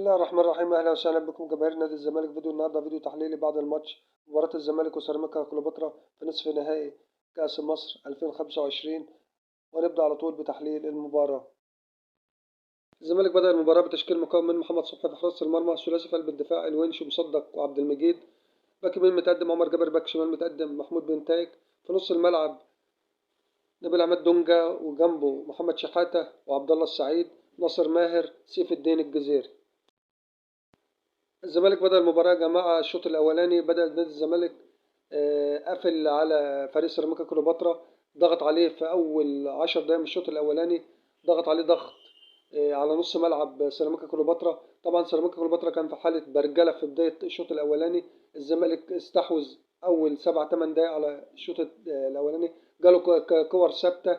الله الرحمن الرحيم. اهلا وسهلا بكم جماهير نادي الزمالك. فيديو النهارده فيديو تحليلي بعد الماتش مباراة الزمالك وسيراميكا كليوباترا في نصف نهائي كأس مصر 2025، ونبدأ على طول بتحليل المباراة. الزمالك بدأ المباراة بتشكيل مكون من محمد صبحي في حراسة المرمى، ثلاثي في قلب الدفاع الونش ومصدق وعبد المجيد، باك يمين متقدم عمر جابر، باك شمال متقدم محمود بن تايج، في نص الملعب نبيل عماد دونجا وجنبه محمد شحاتة وعبد الله السعيد، ناصر ماهر، سيف الدين الجزيري. الزمالك بدأ المباراة يا جماعة. الشوط الأولاني بدأ نادي الزمالك قفل على فريق سيراميكا كليوباترا، ضغط عليه في أول 10 دقايق من الشوط الأولاني، ضغط عليه ضغط على نص ملعب سيراميكا كليوباترا. طبعا سيراميكا كليوباترا كان في حالة برجلة في بداية الشوط الأولاني. الزمالك استحوذ أول 7 8 دقايق على الشوط الأولاني، جاله كور ثابتة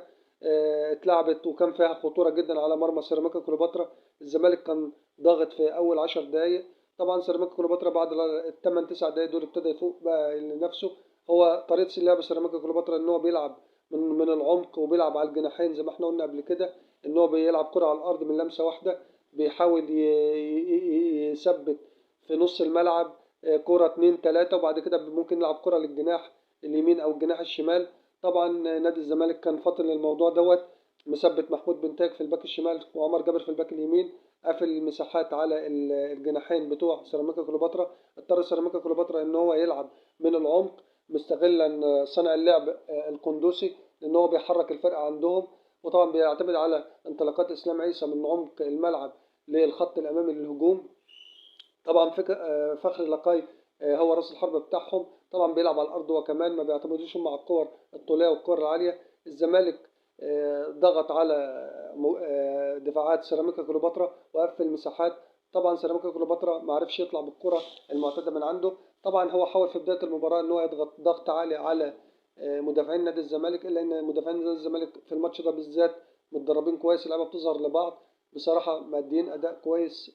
اتلعبت وكان فيها خطورة جدا على مرمى سيراميكا كليوباترا. الزمالك كان ضاغط في أول 10 دقايق. طبعا سيراميكا كليوباترا بعد الثمان 9 دقايق دول ابتدى يفوق بقى لنفسه. هو طريقه لعب سيراميكا كليوباترا ان هو بيلعب من العمق وبيلعب على الجناحين زي ما احنا قلنا قبل كده، ان هو بيلعب كرة على الارض من لمسه واحده، بيحاول يثبت في نص الملعب كرة 2 3، وبعد كده ممكن يلعب كرة للجناح اليمين او الجناح الشمال. طبعا نادي الزمالك كان فاطن للموضوع دوت، مثبت محمود بنتاج في الباك الشمال وعمر جابر في الباك اليمين، قافل المساحات على الجناحين بتوع سيراميكا كليوباترا. اضطر سيراميكا كليوباترا ان هو يلعب من العمق، مستغلا صانع اللعب القندوسي ان هو بيحرك الفرقه عندهم، وطبعا بيعتمد على انطلاقات اسلام عيسى من عمق الملعب للخط الامامي للهجوم. طبعا فخر لقاي هو راس الحرب بتاعهم، طبعا بيلعب على الارض، وكمان ما بيعتمدوش هم على الكور الطوليه والكور العاليه. الزمالك ضغط على دفاعات سيراميكا كليوباترا وقفل مساحات. طبعا سيراميكا كليوباترا ما عرفش يطلع بالكره المعتاده من عنده. طبعا هو حاول في بدايه المباراه ان هو يضغط ضغط عالي على مدافعين نادي الزمالك، الا ان مدافعين نادي الزمالك في الماتش ده بالذات متدربين كويس، اللعيبه بتظهر لبعض بصراحه، مادين اداء كويس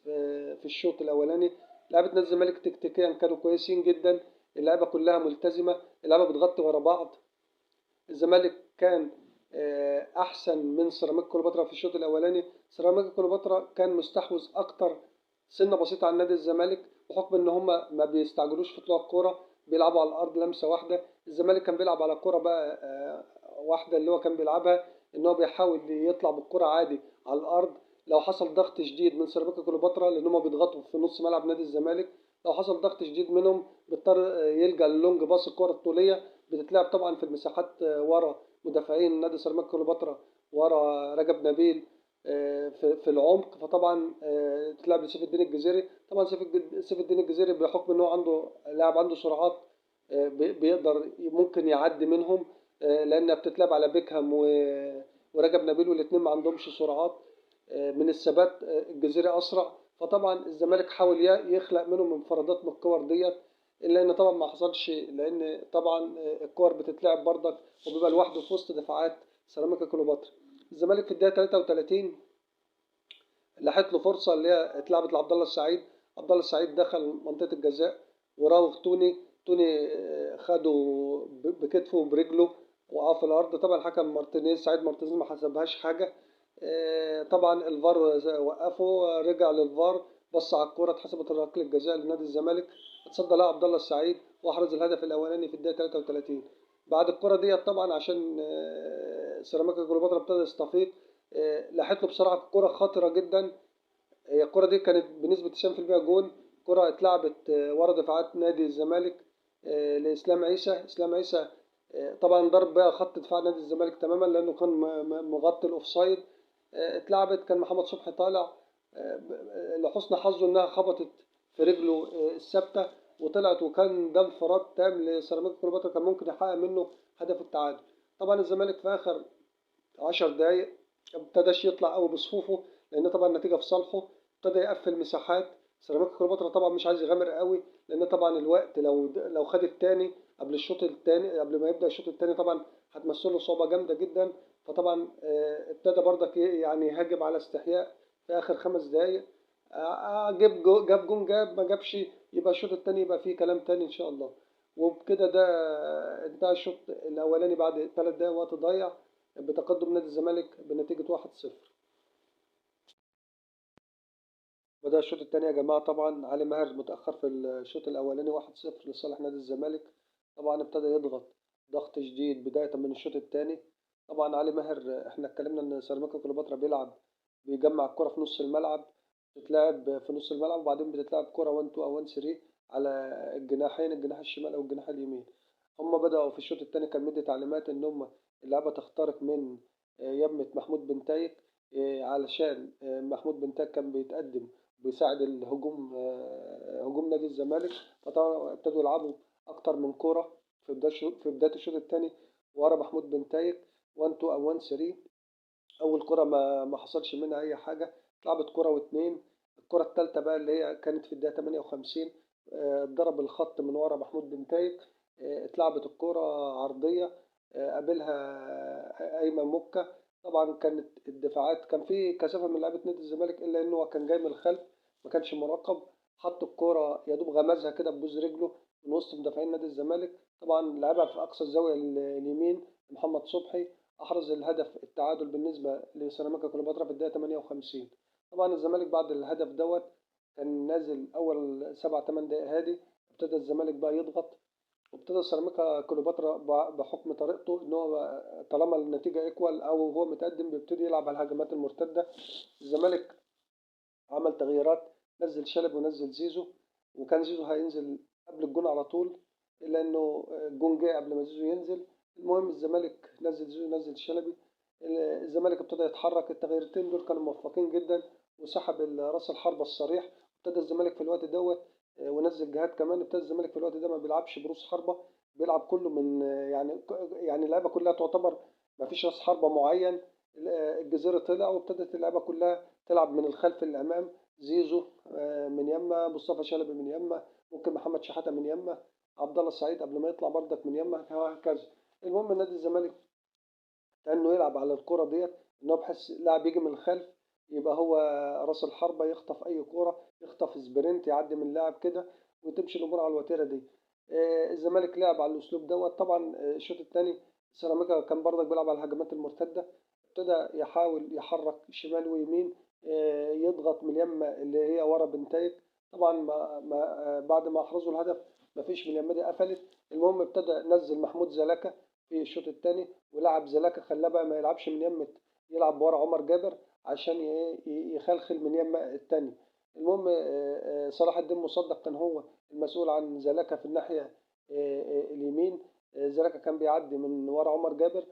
في الشوط الاولاني. لعيبه نادي الزمالك تكتيكيا كانوا كويسين جدا، اللعيبه كلها ملتزمه، اللعيبه بتغطي ورا بعض. الزمالك كان احسن من سيراميكا كليوباترا في الشوط الاولاني. سيراميكا كليوباترا كان مستحوذ اكتر سنه بسيطه عن نادي الزمالك، بحكم ان هم ما بيستعجلوش في طلوع الكوره، بيلعبوا على الارض لمسه واحده. الزمالك كان بيلعب على كوره بقى واحده اللي هو كان بيلعبها، ان هو بيحاول يطلع بالكوره عادي على الارض. لو حصل ضغط شديد من سيراميكا كليوباترا لان هم بيضغطوا في نص ملعب نادي الزمالك، لو حصل ضغط شديد منهم بيضطر يلجا للونج باص، الكره الطوليه بتتلعب طبعا في المساحات ورا مدافعين نادي سيراميكا كليوباترا، ورا رجب نبيل في العمق. فطبعا تلعب لسيف الدين الجزيري. طبعا سيف الدين الجزيري بحكم ان هو عنده لاعب عنده سرعات، بيقدر ممكن يعدي منهم، لانها بتتلعب على بيكهام ورجب نبيل، والاثنين ما عندهمش سرعات من الثبات. الجزيري اسرع، فطبعا الزمالك حاول يخلق منهم انفرادات من الكور ديت، الا ان طبعا ما حصلش، لان طبعا الكور بتتلعب برضك وبيبقى لوحده في وسط دفاعات سيراميكا كليوباترا. الزمالك في الدقيقه 33 لاحت له فرصه اللي هي اتلعبت لعبد الله السعيد. عبد الله السعيد دخل منطقه الجزاء وراوغ توني خده بكتفه وبرجله، وقع في الارض. طبعا الحكم سعيد مارتينيز ما حسبهاش حاجه. طبعا الفار وقفه، رجع للفار، بص على الكوره، اتحسبت ركله جزاء لنادي الزمالك، اتصدى لها عبد الله السعيد واحرز الهدف الاولاني في الدقيقه 33. بعد الكوره ديت طبعا عشان سيراميكا كليوباترا ابتدى يستفيق، لاحت له بسرعه كوره خطره جدا. هي الكرة دي كانت بنسبة 90% جون. كرة اتلعبت ورا دفاعات نادي الزمالك لإسلام عيسى. إسلام عيسى طبعا ضرب بقى خط دفاع نادي الزمالك تماما، لأنه كان مغطي الأوفسايد. اتلعبت، كان محمد صبحي طالع، لحسن حظه إنها خبطت في رجله الثابتة وطلعت، وكان ده انفراد تام لسيراميكا كليوباترا، كان ممكن يحقق منه هدف التعادل. طبعا الزمالك في آخر 10 دقايق ابتداش يطلع قوي بصفوفه، لان طبعا النتيجه في صالحه، ابتدى يقفل مساحات. سيراميكا كليوباترا طبعا مش عايز يغامر قوي، لان طبعا الوقت لو خد الثاني قبل الشوط الثاني، قبل ما يبدا الشوط الثاني، طبعا هتمثل له صعوبه جامده جدا. فطبعا ابتدى برضك يعني يهاجم على استحياء في اخر 5 دقايق. جاب جون، ما جابش، يبقى الشوط الثاني يبقى فيه كلام تاني ان شاء الله. وبكده ده انتهى الشوط الاولاني بعد 3 دقايق وقت ضايع، بتقدم نادي الزمالك بنتيجة 1-0. بدأ الشوط الثاني يا جماعة. طبعا علي ماهر متأخر في الشوط الأولاني 1-0 لصالح نادي الزمالك. طبعا ابتدى يضغط ضغط شديد بداية من الشوط الثاني. طبعا علي ماهر احنا اتكلمنا ان سيراميكا كليوباترا بيلعب بيجمع الكرة في نص الملعب، بتتلعب في نص الملعب وبعدين بتتلعب كرة 1 2 أو 1 3 على الجناحين، الجناح الشمال أو الجناح اليمين. هم بدأوا في الشوط الثاني كان مدي تعليمات ان هم اللعبة تخترق من يمة محمود بنتايج، علشان محمود بنتايج كان بيتقدم بيساعد الهجوم، هجوم نادي الزمالك. فطبعا ابتدوا يلعبوا اكتر من كوره في بدايه الشوط الثاني ورا محمود بنتايج 1 2 او 1 3. اول كوره ما حصلش منها اي حاجه، اتلعبت كوره واثنين. الكوره الثالثه بقى اللي هي كانت في الدقيقه 58، اتضرب الخط من ورا محمود بنتايج، اتلعبت الكوره عرضيه، قابلها ايمن مكه. طبعا كانت الدفاعات كان في كثافه من لعيبه نادي الزمالك الا انه كان جاي من الخلف ما كانش مراقب، حط الكوره يا دوب غمزها كده ببوز رجله من وسط مدافعين نادي الزمالك. طبعا لعبها في اقصى الزاويه اليمين محمد صبحي، احرز الهدف التعادل بالنسبه لسيراميكا كليوباترا في الدقيقه 58. طبعا الزمالك بعد الهدف دوت كان نازل اول 7 8 دقائق هادي. ابتدى الزمالك بقى يضغط، وابتدى سيراميكا كليوباترا بحكم طريقته ان هو طالما النتيجه ايكوال او هو متقدم بيبتدي يلعب على الهجمات المرتده. الزمالك عمل تغييرات، نزل شلبي ونزل زيزو، وكان زيزو هينزل قبل الجون على طول الا انه الجون جه قبل ما زيزو ينزل. المهم الزمالك نزل زيزو نزل شلبي. الزمالك ابتدى يتحرك، التغييرتين دول كانوا موفقين جدا، وسحب راس الحربة الصريح. ابتدى الزمالك في الوقت دوت ونزل جهاد كمان. ابتدى الزمالك في الوقت ده ما بيلعبش بروس حربة، بيلعب كله من يعني اللعيبه كلها تعتبر ما فيش راس حربة معين. الجزيرة طلع وابتدت اللعيبه كلها تلعب من الخلف للامام. زيزو من يمه، مصطفى شلبي من يمه، ممكن محمد شحاته من يمه، عبد الله السعيد قبل ما يطلع بردك من يمه، وهكذا. المهم نادي الزمالك كانه يلعب على الكره ديت، ان هو بحس لاعب يجي من الخلف يبقى هو راس الحربه، يخطف اي كوره، يخطف سبرنت يعدي من لاعب كده وتمشي الامور على الوتيره دي. الزمالك لعب على الاسلوب دوت. طبعا الشوط الثاني سيراميكا كان بردك بيلعب على الهجمات المرتده، ابتدى يحاول يحرك شمال ويمين، يضغط من اليمه اللي هي ورا بنتايج. طبعا بعد ما احرزوا الهدف ما فيش من اليمه دي قفلت. المهم ابتدى نزل محمود زلاكا في الشوط الثاني ولعب زلاكا، خلاه بقى ما يلعبش من يمه، يلعب ورا عمر جابر عشان يخلخل من يمه الثاني. المهم صلاح الدين مصدق كان هو المسؤول عن زلاكا في الناحيه اليمين. زلاكا كان بيعدي من ورا عمر جابر.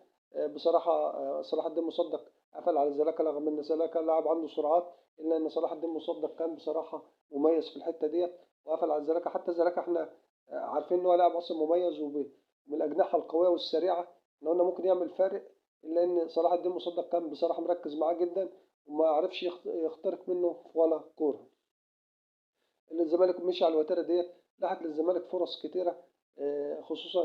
بصراحه صلاح الدين مصدق قفل على زلاكا رغم ان زلاكا لاعب عنده سرعات، الا ان صلاح الدين مصدق كان بصراحه مميز في الحته ديت وقفل على زلاكا. حتى زلاكا احنا عارفين ان هو لاعب اصلا مميز ومن الاجنحه القويه والسريعه، ان قلنا ممكن يعمل فارق، الا ان صلاح الدين مصدق كان بصراحه مركز معاه جدا وما عرفش يخترق منه ولا كوره. ان الزمالك مشي على الوتيره ديت لحقت للزمالك فرص كتيره، خصوصا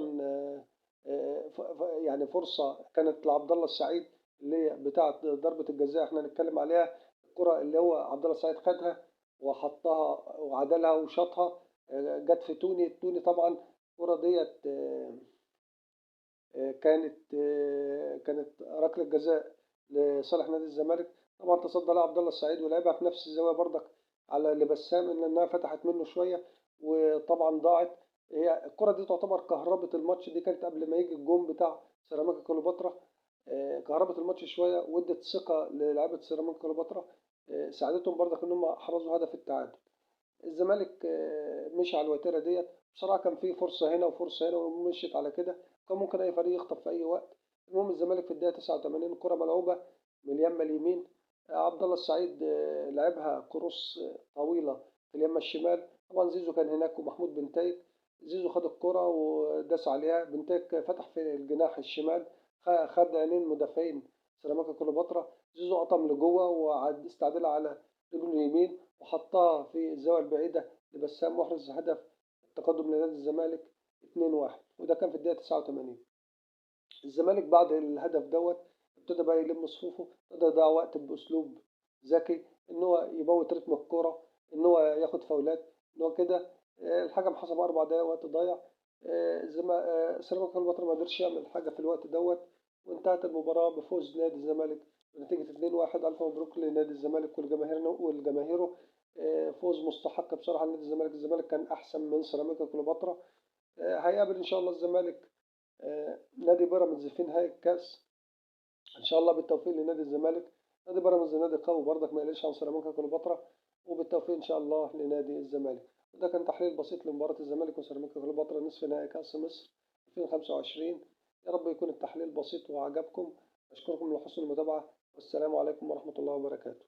يعني فرصه كانت لعبد الله السعيد اللي هي بتاعه ضربه الجزاء احنا هنتكلم عليها. الكره اللي هو عبد الله السعيد خدها وحطها وعدلها وشاطها، جت في توني طبعا. الكره ديت كانت ركله جزاء لصالح نادي الزمالك. طبعا تصدى لها عبد الله السعيد ولعبها في نفس الزاويه برضك على لبسام، إلا انها فتحت منه شويه وطبعا ضاعت. هي الكره دي تعتبر كهربت الماتش، دي كانت قبل ما يجي الجون بتاع سيراميكا كليوباترا. كهربت الماتش شويه وادت ثقه للاعيبه سيراميكا كليوباترا، ساعدتهم برضك ان هم احرزوا هدف التعادل. الزمالك مشي على الوتيره ديت. بصراحه كان في فرصه هنا وفرصه هنا ومشيت على كده، كان ممكن اي فريق يخطف في اي وقت. المهم الزمالك في الدقيقه 89 الكره ملعوبه من اليمه اليمين، عبد الله السعيد لعبها كروس طويله في اليمه الشمال. طبعا زيزو كان هناك ومحمود بنتايج. زيزو خد الكره وداس عليها، بنتايج فتح في الجناح الشمال، خد عينين مدافعين سيراميكا كليوباترا. زيزو قطم لجوه واستعدلها على رجله اليمين وحطها في الزاوية البعيدة لبسام محرز هدف التقدم لنادي الزمالك 2-1، وده كان في الدقيقة 89. الزمالك بعد الهدف دوت ابتدى بقى يلم صفوفه، ابتدى يضيع وقت بأسلوب ذكي، إن هو يموت رتم الكورة، إن هو ياخد فاولات، إن هو كده. الحكم حسب 4 دقايق وقت ضايع. سيراميكا كليوباترا ما قدرش يعمل حاجة في الوقت دوت، وانتهت المباراة بفوز نادي الزمالك بنتيجة 2-1. ألف مبروك لنادي الزمالك والجماهير والجماهيره. فوز مستحق بصراحة لنادي الزمالك. الزمالك كان أحسن من سيراميكا كليوباترا. هيقابل إن شاء الله الزمالك نادي بيراميدز في نهائي الكاس. إن شاء الله بالتوفيق لنادي الزمالك. نادي بيراميدز نادي قوي برضك ما يقلش عن سيراميكا كليوباترا، وبالتوفيق إن شاء الله لنادي الزمالك. وده كان تحليل بسيط لمباراة الزمالك وسيراميكا كليوباترا نصف نهائي كأس مصر 2025. يا رب يكون التحليل بسيط وعجبكم. أشكركم لحسن المتابعة، والسلام عليكم ورحمة الله وبركاته.